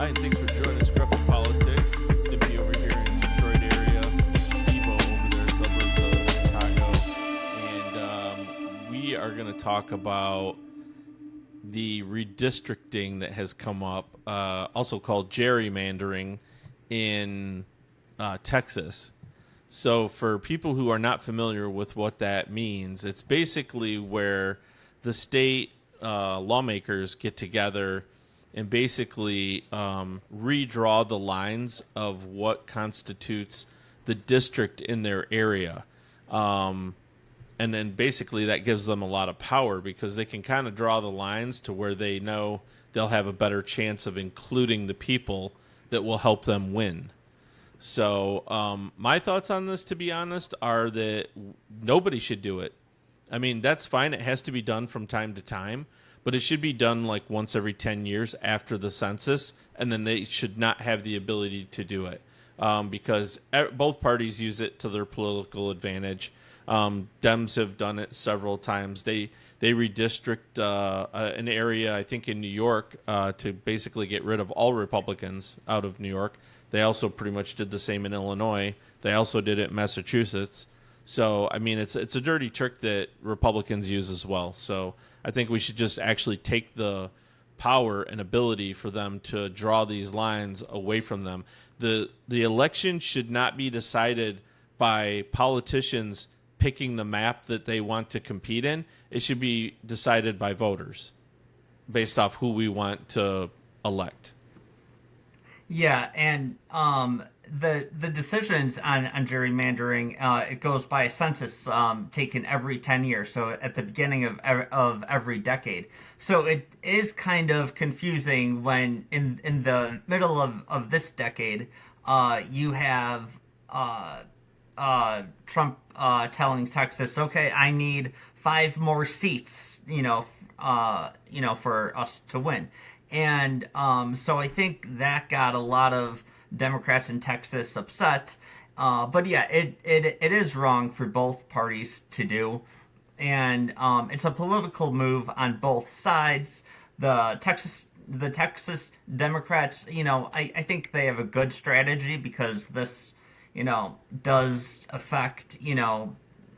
Hi, and thanks for joining Scruffy Politics. Stimpy over here in Detroit area, Steve-O over there, suburbs of Chicago. And we are going to talk about the redistricting that has come up, also called gerrymandering, in Texas. So, for people who are not familiar with what that means, it's basically where the state lawmakers get together and basically redraw the lines of what constitutes the district in their area. And then basically that gives them a lot of power because they can kind of draw the lines to where they know they'll have a better chance of including the people that will help them win. So my thoughts on this, to be honest, are that nobody should do it. I mean, that's fine. It has to be done from time to time, but it should be done like once every 10 years after the census, and then they should not have the ability to do it because both parties use it to their political advantage. Dems have done it several times. They redistrict an area, I think, in New York to basically get rid of all Republicans out of New York. They also pretty much did the same in Illinois. They also did it in Massachusetts. So, I mean, it's a dirty trick that Republicans use as well. So I think we should just actually take the power and ability for them to draw these lines away from them. The election should not be decided by politicians picking the map that they want to compete in. It should be decided by voters based off who we want to elect. Yeah, and the decisions on gerrymandering, it goes by a census taken every 10 years, so at the beginning of every decade. So it is kind of confusing when in the middle of this decade, you have Trump telling Texas, okay, I need 5 more seats, for us to win. And so I think that got a lot of Democrats in Texas upset. But yeah, it is wrong for both parties to do. And it's a political move on both sides. The Texas Democrats, I think they have a good strategy because this, does affect,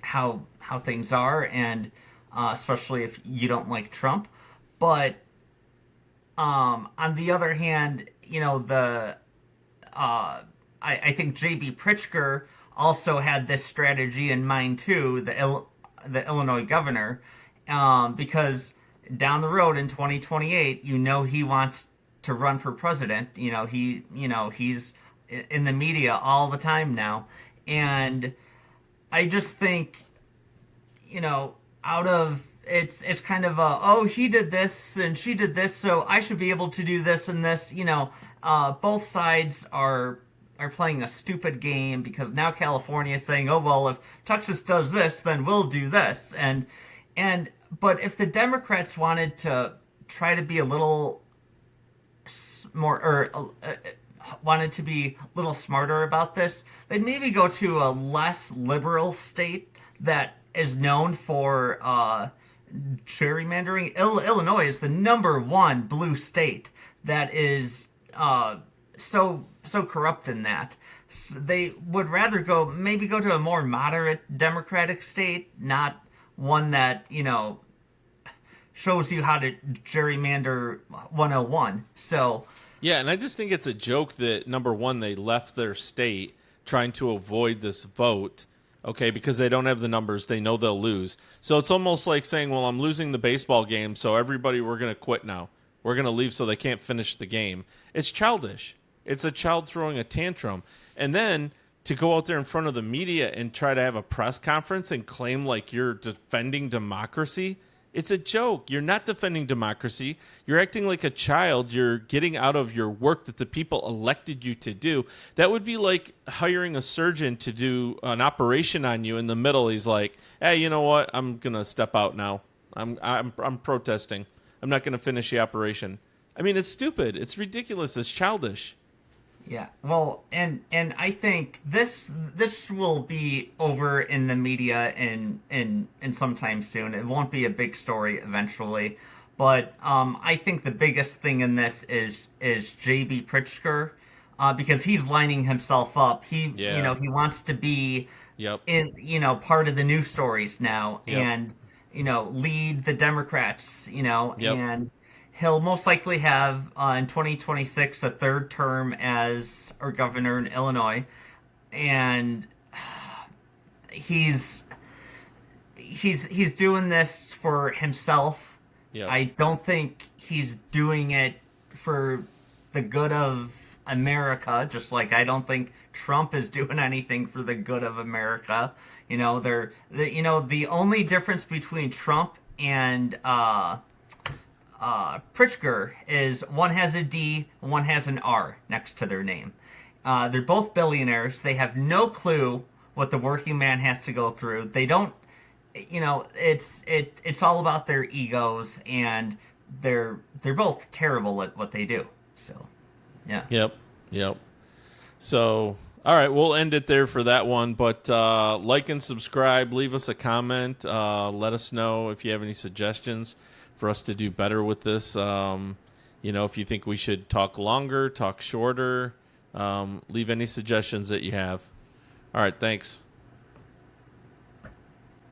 how things are, and especially if you don't like Trump. But on the other hand, I think J.B. Pritzker also had this strategy in mind too, the Illinois governor, because down the road in 2028, he wants to run for president. He's in the media all the time now, and I just think, out of it's kind of he did this and she did this, so I should be able to do this and this. Both sides are playing a stupid game because now California is saying, oh well, if Texas does this, then we'll do this, and but if the Democrats wanted to try to be a little more or wanted to be a little smarter about this, they'd maybe go to a less liberal state that is known for gerrymandering. Illinois is the #1 blue state that is so corrupt in that. So they would rather go to a more moderate Democratic state, not one that shows you how to gerrymander 101. So Yeah, and I just think it's a joke that, number one, they left their state trying to avoid this vote, okay, because they don't have the numbers. They know they'll lose. So it's almost like saying, well, I'm losing the baseball game, so everybody, we're going to quit now. We're going to leave so they can't finish the game. It's childish. It's a child throwing a tantrum. And then to go out there in front of the media and try to have a press conference and claim like you're defending democracy, it's a joke. You're not defending democracy. You're acting like a child. You're getting out of your work that the people elected you to do. That would be like hiring a surgeon to do an operation on you. In the middle, he's like, "Hey, you know what? I'm gonna step out now. I'm protesting. I'm not gonna finish the operation." I mean, it's stupid. It's ridiculous. It's childish. yeah, well, and I think this will be over in the media in sometime soon. It won't be a big story eventually, But I think the biggest thing in this is JB Pritzker, because he's lining himself up. Yeah. He wants to be Yep. in part of the news stories now, Yep. and lead the Democrats. Yep. And he'll most likely have in 2026 a third term as our governor in Illinois, and he's he's doing this for himself. Yep. I don't think he's doing it for the good of America, just like I don't think Trump is doing anything for the good of America. The only difference between Trump and Pritzker is one has a D and one has an R next to their name. They're both billionaires. They have no clue what the working man has to go through. They don't, it's all about their egos, and they're both terrible at what they do. So, yeah. Yep. Yep. So, all right, we'll end it there for that one. But like and subscribe, leave us a comment. Let us know if you have any suggestions for us to do better with this. If you think we should talk longer, talk shorter, leave any suggestions that you have. All right, thanks.